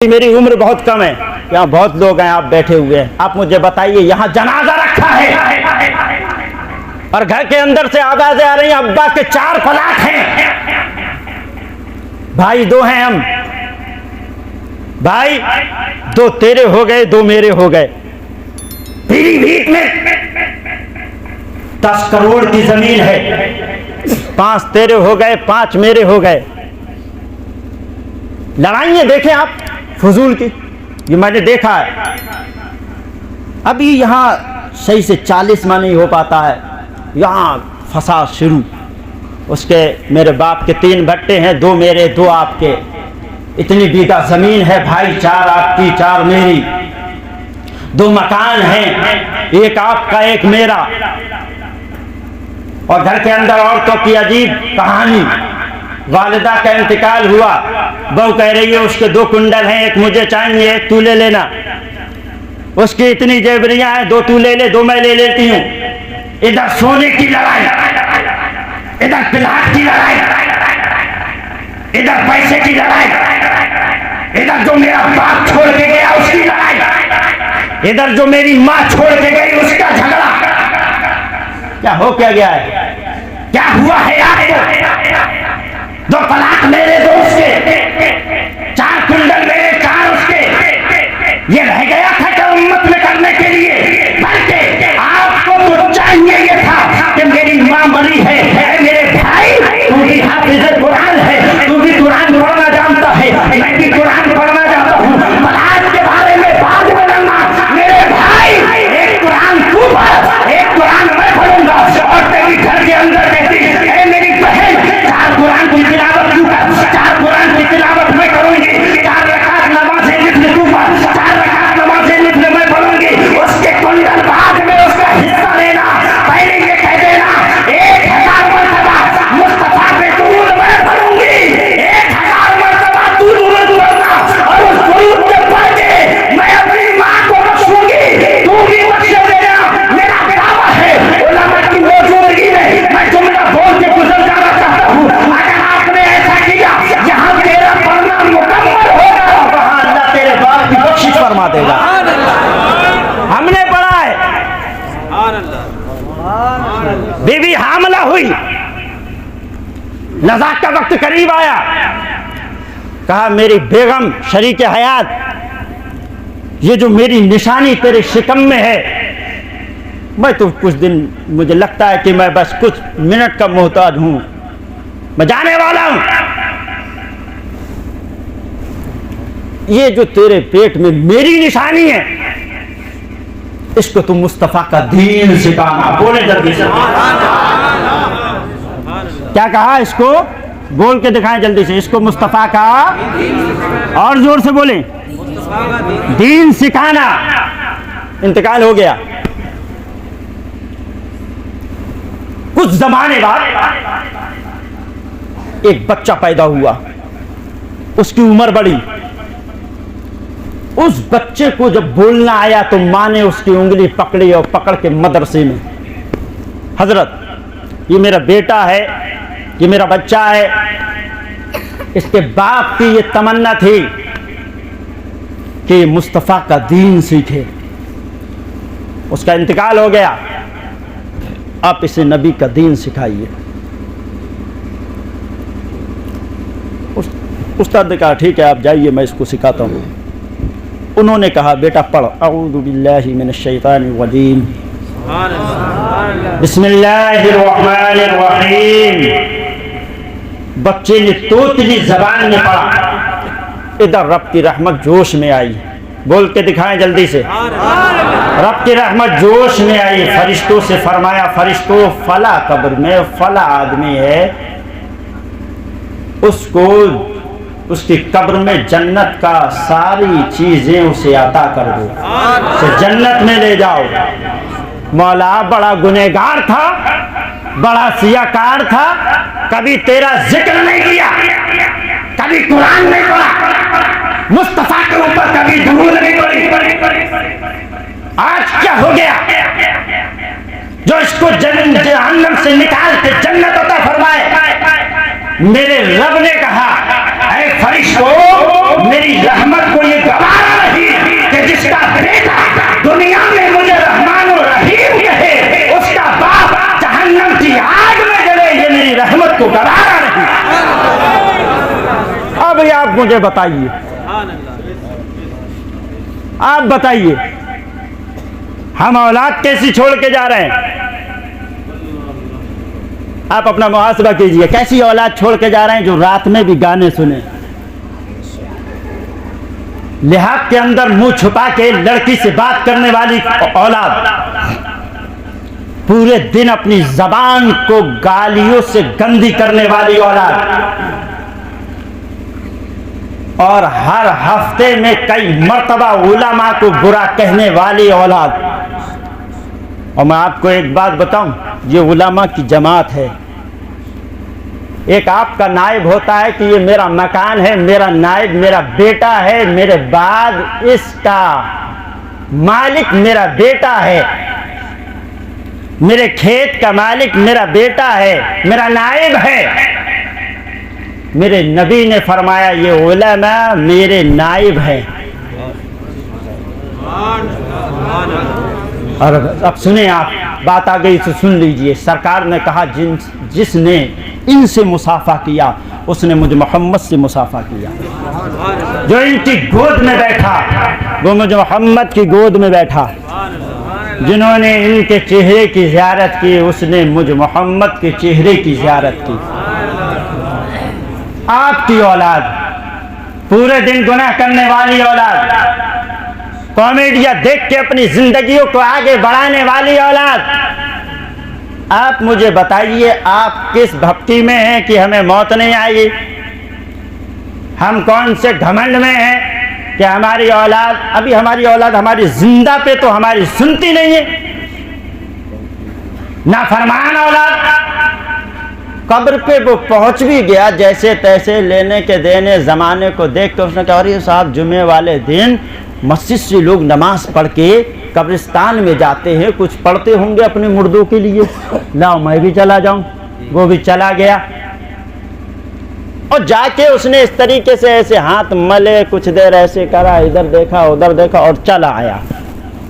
मेरी उम्र बहुत कम है, यहाँ बहुत लोग हैं, आप बैठे हुए हैं, आप मुझे बताइए यहाँ जनाजा रखा है और घर के अंदर से आवाजें आ रही हैं, अब्बा के 4 तलाक हैं, भाई 2 हैं हम, भाई 2 तेरे हो गए 2 मेरे हो गए, पीलीभीत में 10 करोड़ की जमीन है, 5 तेरे हो गए 5 मेरे हो गए। लड़ाइयाँ देखें आप फजूल की, ये मैंने देखा है। अभी यहाँ सही से 40 माह नहीं हो पाता है, यहाँ फसाद शुरू। उसके मेरे बाप के 3 भट्टे हैं, 2 मेरे 2 आपके, इतनी बीघा जमीन है भाई, 4 आपकी 4 मेरी, 2 मकान हैं, 1 आपका 1 मेरा। और घर के अंदर औरतों की अजीब कहानी, वालिदा का इंतकाल हुआ, बहू कह रही है उसके 2 कुंडल हैं, 1 मुझे चाहिए 1 तू ले लेना, उसकी इतनी जेवरियां हैं, 2 तू ले ले 2 मैं ले लेती हूँ। इधर सोने की लड़ाई, इधर प्लाट की लड़ाई, इधर पैसे की लड़ाई, इधर जो मेरा बाप छोड़ के गया उसकी लड़ाई, इधर जो मेरी माँ छोड़ के गई उसका झगड़ा। क्या हो क्या गया है, क्या हुआ है आपको? 2 तलाक मेरे 2 उसके, 4 कुंडल मेरे 4 उसके, ये रह गया था क्या उम्मत में करने के लिए? बल्कि आपको तो चाहिए ये था कि मेरी माँ मरी है, मेरे भाई तू भी हाफिज़ कुरान है, तू भी कुरान पढ़ना जानता है, मैं भी कुरान पढ़ना जानता हूँ, मलाज के बारे में बाद में लड़ना, मेरे भाई एक कुरान तू पढ़ 1 कुरान मैं पढ़ूंगा। और तेरी घर के अंदर कहती है मेरी बहन 4 कुरान की तिलावत तू कर, 4 कुरान की तिलावत मैं करूंगी, 4 रकात नमाज़ें लिख तू पढ़, 4 रकात नमाज़ें लिख मैं पढ़ूंगी, उसके कुंडल बाद में उसका हिस्सा लेना, पहले ये कह देना 1000 मरतबा मुस्तफा पे दुरूद मैं पढ़ूंगी, 1000 मरतबा तू दुरूद पढ़ना, और उस दुरूद के पढ़ के मैं अपनी माँ को बख्शूंगी, तू भी बख्श देना। मेरा दावा है उलमा की मौजूदगी में मैं जुमला बोल के गुजर जाना चाहता हूँ। अगर आपने ऐसा किया, जहाँ तेरा पढ़ना मुकम्मल होगा वहाँ अल्लाह तेरे बाप की बख्शिश फरमा देगा। हमने पढ़ा है, बीवी हामला हुई, नज़ाक का वक्त करीब आया, कहा मेरी बेगम शरीक हयात, ये जो मेरी निशानी तेरे शिकम में है, मैं तो कुछ दिन मुझे लगता है कि मैं बस कुछ मिनट का मोहताज हूं, मैं जाने वाला हूं। ये जो तेरे पेट में मेरी निशानी है, इसको तुम मुस्तफा का दीन सिखाना। बोले जल्दी से, क्या कहा? इसको बोल के दिखाएं जल्दी से, इसको मुस्तफा का, और जोर से बोले, दीन सिखाना। इंतकाल हो गया, कुछ जमाने बाद एक बच्चा पैदा हुआ, उसकी उम्र बढ़ी, उस बच्चे को जब बोलना आया तो माँ ने उसकी उंगली पकड़ी और पकड़ के मदरसे में, हजरत ये मेरा बेटा है, ये मेरा बच्चा है, इसके बाप की ये तमन्ना थी कि मुस्तफ़ा का दीन सीखे, उसका इंतकाल हो गया, आप इसे नबी का दीन सिखाइए। उस्ताद ने कहा ठीक है आप जाइए, मैं इसको सिखाता हूँ। उन्होंने कहा बेटा पढ़, अऊज़ु बिल्लाहि मिनश शैतानिर रजीम, बिस्मिल्लाहिर रहमानिर रहीम। बच्चे ने तोतली जबान में पढ़ा, इधर रब की रहमत जोश में आई। बोल के दिखाएं जल्दी से, रब की रहमत जोश में आई। फरिश्तों से फरमाया, फरिश्तों फला कब्र में फला आदमी है, उसको उसकी कब्र में जन्नत का सारी चीजें उसे अता कर दो, उसे जन्नत में ले जाओ। मौला बड़ा गुनहगार था, बड़ा सियाकार था, कभी तेरा जिक्र नहीं किया, कभी कुरान नहीं पढ़ा, मुस्तफा के ऊपर कभी दुरूद नहीं पढ़ी। आज क्या हो गया जो इसको जहन्नम से निकाल के जन्नत अता फरमाए? मेरे रब ने कहा, ऐ फरिश्तों मेरी रहमत को ये गवारा नहीं कि जिसका बेटा दुनिया में मुझे रहमान और रहीम कहे, उसका बाप जहन्नम की आग में जले, ये मेरी रहमत को गवारा नहीं। अब आप मुझे बताइए, आप बताइए, हम औलाद कैसी छोड़ के जा रहे हैं? आप अपना मुहासबा कीजिए, कैसी औलाद छोड़ के जा रहे हैं जो रात में भी गाने सुने, लिहाज के अंदर मुंह छुपा के लड़की से बात करने वाली औलाद, पूरे दिन अपनी जबान को गालियों से गंदी करने वाली औलाद, और हर हफ्ते में कई मर्तबा उलमा को बुरा कहने वाली औलाद। और मैं आपको एक बात बताऊं, ये उलमा की जमात है। एक आपका नायब होता है कि ये मेरा मकान है, मेरा नायब मेरा बेटा है, मेरे बाद इसका मालिक मेरा बेटा है, मेरे खेत का मालिक मेरा बेटा है, मेरा नायब है। मेरे नबी ने फरमाया ये उलमा मेरे नायब है। और अब सुने आप, बात आ गई तो सुन लीजिए। सरकार ने कहा जिसने इनसे मुसाफा किया उसने मुझ मोहम्मद से मुसाफा किया। जो इनकी गोद में बैठा वो मुझ मोहम्मद की गोद में बैठा। जिन्होंने इनके चेहरे की ज़ियारत की उसने मुझ मोहम्मद के चेहरे की ज़ियारत की। आपकी औलाद, पूरे दिन गुनाह करने वाली औलाद, कॉमेडिया देख के अपनी जिंदगियों को आगे बढ़ाने वाली औलाद, आप मुझे बताइए आप किस भक्ति में हैं कि हमें मौत नहीं आएगी? हम कौन से घमंड में हैं कि हमारी औलाद, अभी हमारी औलाद हमारी जिंदा पे तो हमारी सुनती नहीं है। ना फरमान औलाद, कब्र पे वो पहुंच भी गया जैसे तैसे लेने के देने ज़माने को देख के उसने कहा अरे साहब जुमे वाले दिन मस्जिद से लोग नमाज पढ़ के कब्रिस्तान में जाते हैं, कुछ पढ़ते होंगे अपने मुर्दों के लिए, लाओ मैं भी चला जाऊं। वो भी चला गया और जाके उसने इस तरीके से ऐसे हाथ मले, कुछ देर ऐसे करा, इधर देखा उधर देखा और चला आया।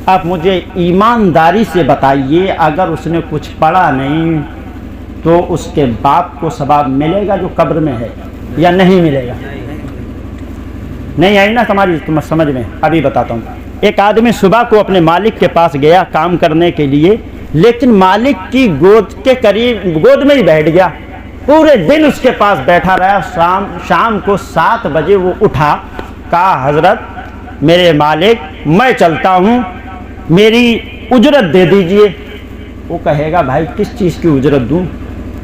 आप मुझे ईमानदारी से बताइए, अगर उसने कुछ पढ़ा नहीं तो उसके बाप को सवाब मिलेगा जो कब्र में है या नहीं मिलेगा? नहीं आई ना तुम्हारी समझ में? अभी बताता हूँ। एक आदमी सुबह को अपने मालिक के पास गया काम करने के लिए, लेकिन मालिक की गोद के करीब गोद में ही बैठ गया। पूरे दिन उसके पास बैठा रहा। शाम को 7 बजे वो उठा, कहा हजरत मेरे मालिक मैं चलता हूँ, मेरी उजरत दे दीजिए। वो कहेगा भाई किस चीज़ की उजरत दूँ?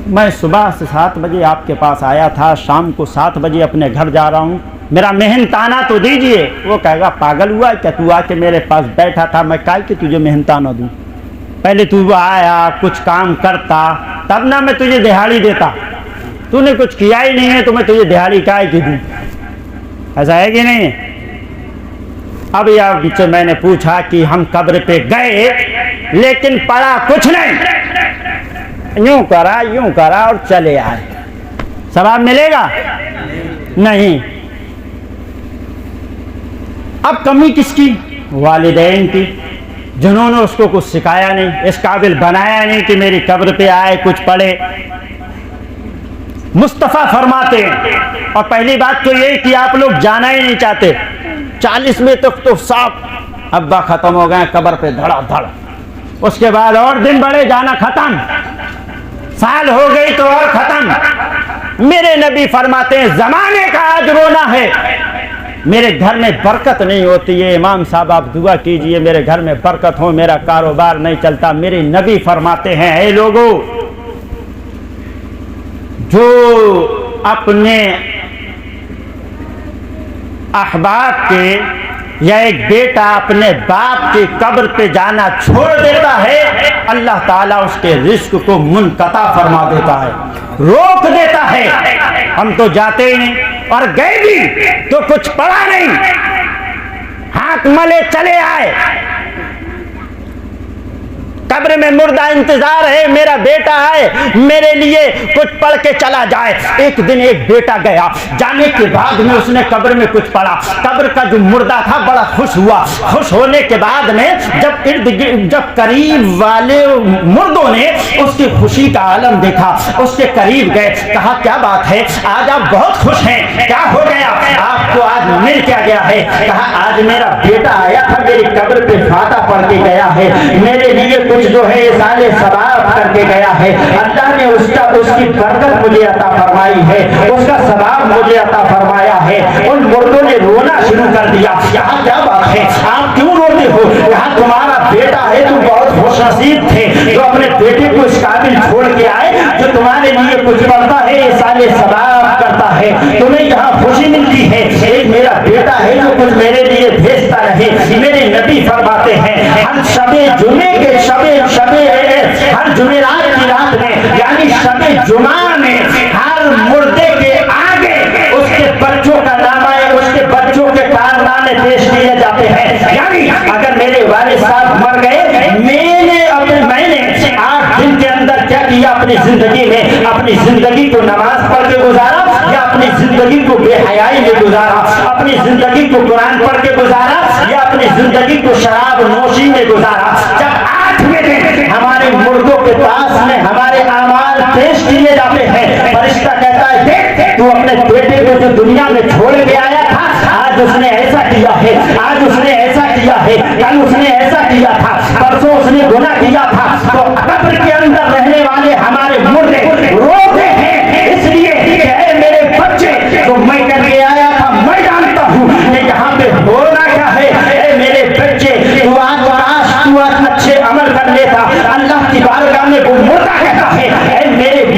मैं सुबह से 7 बजे आपके पास आया था, शाम को 7 बजे अपने घर जा रहा हूँ, मेरा मेहनताना तो दीजिए। वो कहेगा पागल हुआ क्या, तू आके मेरे पास बैठा था, मैं काहे कि तुझे मेहनताना दूँ? पहले तू आया कुछ काम करता तब ना मैं तुझे दिहाड़ी देता, तूने कुछ किया ही नहीं है तो मैं तुझे दिहाड़ी काहे की दूँ? ऐसा है कि नहीं? अब यार मैंने पूछा कि हम कब्र पे गए लेकिन पढ़ा कुछ नहीं, यूं करा और चले आए, सवाब मिलेगा? नहीं। अब कमी किसकी? वालिदैन की, जिन्होंने उसको कुछ सिखाया नहीं, इस काबिल बनाया नहीं कि मेरी कब्र पे आए कुछ पढ़े। मुस्तफ़ा फरमाते हैं, और पहली बात तो ये कि आप लोग जाना ही नहीं चाहते। 40 में तक तो साफ अब्बा खत्म हो गए कब्र पे धड़ाधड़, उसके बाद और दिन बढ़े जाना खत्म, साल हो गई तो और खत्म। मेरे नबी फरमाते हैं जमाने का आज रोना है, मेरे घर में बरकत नहीं होती है। इमाम साहब आप दुआ कीजिए मेरे घर में बरकत हो, मेरा कारोबार नहीं चलता। मेरे नबी फरमाते हैं ऐ लोगों, जो अपने अहबाब के या एक बेटा अपने बाप की कब्र पे जाना छोड़ देता है, अल्लाह ताला उसके रिस्क को मुनक़ता फरमा देता है, रोक देता है। हम तो जाते ही नहीं, और गए भी तो कुछ पढ़ा नहीं, हाथ मले चले आए। कब्र में मुर्दा इंतजार है, मेरा बेटा है, मेरे लिए कुछ पढ़ के चला जाए। एक दिन एक बेटा गया, जाने के बाद में उसने कब्र में कुछ पढ़ा। कब्र का जो मुर्दा था बड़ा खुश हुआ। खुश होने के बाद में जब करीब वाले मुर्दों ने उसकी खुशी का आलम देखा, उसके करीब गए, कहा क्या बात है, आज आप बहुत खुश हैं, क्या हो गया, आपको आज मिल क्या गया है? कहा आज मेरा बेटा आया था, मेरी कब्र पे फाता पढ़ के गया है, मेरे लिए कुछ जो है साले सवाब करके गया है। अल्लाह ने उसकी बरकत मुझे अता फरमाई है, उसका सवाब मुझे अता फरमाया है। उन मुर्दों ने रोना शुरू कर दिया। यहाँ क्या बात है, आप क्यों रोते हो? यहाँ तुम्हारा बेटा है, तुम बहुत खुशनसीब थे जो अपने बेटे को इस काबिल छोड़ के आए, जो तुम्हारे लिए कुछ करता है, साले सवाब करता है, तुम्हें यहाँ खुशी मिलती है। एक मेरा बेटा है जो कुछ मेरे लिए भेजता रहे। मेरे नबी फरमाते हैं हर शबे जुमे के हर जुमेरात की रात में, यानी शबे जुमा में, हर मुर्दे के आगे उसके बच्चों का नाम आए, उसके बच्चों के कारनामे पेश किए जाते हैं। यानी अगर मेरे वालिद साहब मर गए, मैंने 8 दिन के अंदर क्या किया अपनी जिंदगी में, अपनी जिंदगी को नमाज पढ़ के गुजारा, या अपनी जिंदगी को बेहयाई में गुजारा, अपनी जिंदगी को कुरान पढ़ के गुजारा, या अपनी जिंदगी को शराब नोशी में गुजारा। जब 8वें दिन हमारे मुर्दों के पास में हमारे आमाल पेश किए जाते हैं, फरिश्ता कहता है देख तू अपने बेटे को जो दुनिया में छोड़ के आया था, आज उसने ऐसा किया है, आज उसने ऐसा किया है, कल उसने ऐसा किया था, परसों उसने गुनाह किया था। तो कब्र के अंदर रहने वाले हमारे मुर्दे रोते हैं इसलिए कि मेरे बच्चे तो मैं करके आया था, मैं जानता हूँ कि यहाँ पे होना क्या है। मेरे बच्चे तू आज अच्छे अमल कर लेता, अल्लाह की बारगाह में वो मुर्दा कहता है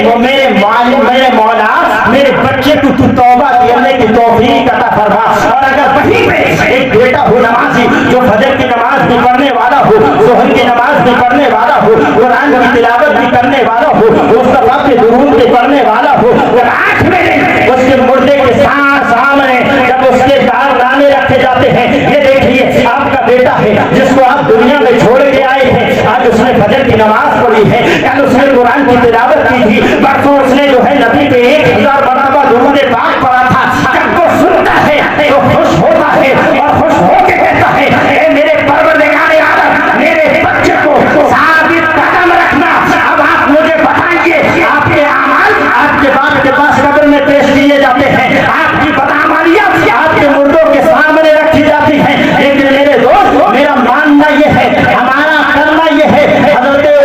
मेरे मौला मेरे बच्चे को तू तौबा करने की तौफीक अता फरमा। और अगर वहीं पे एक बेटा हो नमाजी, जो फजर की नमाज भी पढ़ने वाला हो, जोहर की नमाज भी पढ़ने वाला हो, कुरान की तिलावत भी करने वाला हो, मुस्तफा के दुरूद भी पढ़ने वाला हो, और 8वें दिन उसके मुर्दे के सामने जब उसके कारनामे रखे जाते हैं, ये देखिए आपका बेटा है जिसको आप दुनिया में छोड़ के आए थे, आज उसने फजर की नमाज पढ़ी है, कल उसने कुरान की तिलावत की थी, परसों उसने जो है नबी पे 1000 मरतबा दुरूद पाक पढ़ा था। जब वो सुनता है तो खुश होता है और खुश होके कहता है मेरे परवरदिगार आलम मेरे बच्चे को साबित कदम रखना। अब आप मुझे बताइए आपके अमाल आपके बाप के पास कब्र में पेश किए जाते हैं, आपकी बदअमालियां आपके मुर्दों के सामने रखी जाती हैं, लेकिन मेरे दोस्त मेरा मानना यह है, हमारा करना यह है,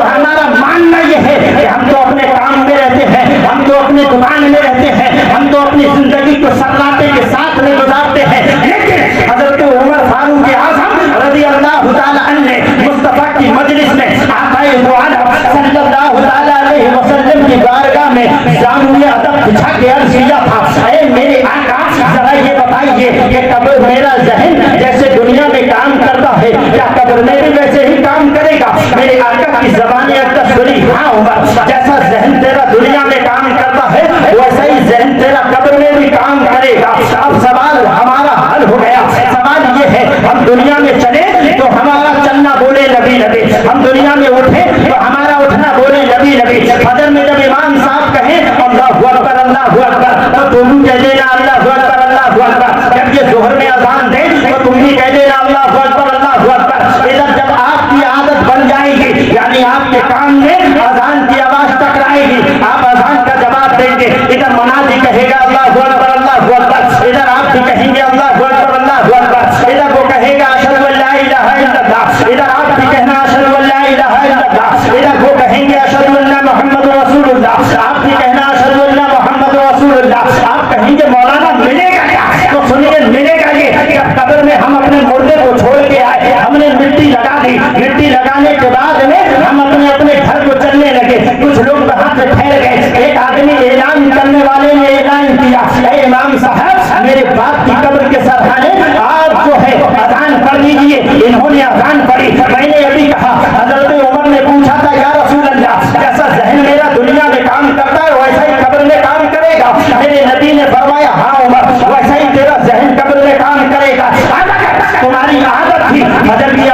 हमारा मानना यह है कि हम तो अपने काम में रहते हैं, हम तो अपनी दुकान में रहते हैं, हम तो अपनी जिंदगी को सन्नाटे के साथ में गुजारते हैं। लेकिन हजरत उमर फारूक आज़म रज़ी अल्लाह ताला अन्हु मुस्तफा की मजलिस में आक़ाए दो आलम सल्लल्लाहु अलैहि वसल्लम की बारगाह में जामुए अदब बिछा के अर्ज़ किया था, ऐ मेरे आका जरा ये बताइए कि कब्र मेरा ज़हन जैसे दुनिया में काम करता है, क्या कब्र में भी वैसे ही काम करेगा? मेरे आका की ज़बान अक़दस सुनी, हाँ उमर, जैसा ज़हन तेरा दुनिया में काम करता है वैसा ही ज़हन तेरा कब्र में भी काम करेगा। अब सवाल हमारा हल हो गया। सवाल ये है हम दुनिया में चले तो हमारा चलना बोले नबी नबी, हम दुनिया में उठे तो हमारा उठना बोले नबी नबी। फजर में जब इमाम साहब कहे अल्लाहु अकबर अल्लाहु अकबर, तो तुम कह देना अल्लाहु अकबर अल्लाहु अकबर। जब ये जोहर में अजान दे तो तुम भी कह देना अल्लाहु अकबर अल्लाहु अकबर। इधर जब आपकी आदत बन जाएगी, यानी आपके कान में अजान की आवाज टकराएगी, आप अजान का जवाब देंगे, इधर मुनादी कहेगा अल्लाहु अकबर अल्लाहु अकबर, इधर आप भी कहेंगे अल्लाहु अकबर अल्लाहु अकबर, इधर वो कहेगा अशहदु अल्ला इलाहा इल्लल्लाह, इधर आप भी कहना अशहदु अल्ला इलाहा इल्लल्लाह, इधर वो कहेंगे अशहदु अन्ना मुहम्मदुर रसूलुल्लाह, आप भी कहना अशहदु अन्ना मुहम्मदुर रसूलुल्लाह। आप कहेंगे मौलाना मिलेगा क्या? तो सुनिए मिलेगा ये, जब कब्र में हम अपने मुर्दे को छोड़ के आए, हमने मिट्टी लगा दी, मिट्टी लगाने के बाद में हम अपने अपने घर को चलने लगे, कुछ लोग वहां से ठहर गए। एक आदमी ऐलान करने वाले ने ऐलान किया, ऐ इमाम साहब मेरे बाप की कब्र के सरहाने आप जो है अजान पढ़ लीजिए। इन्होंने अजान पढ़ी, मैंने अभी कहा, हजरत उमर ने पूछा था या रसूल अल्लाह, जैसा ज़हन मेरा दुनिया में काम करता है वैसा ही कब्र में काम करेगा? मेरे नबी ने फरमाया हाँ उमर, वैसा ही तेरा ज़हन कब्र में काम करेगा। तुम्हारी आदत थी फजर की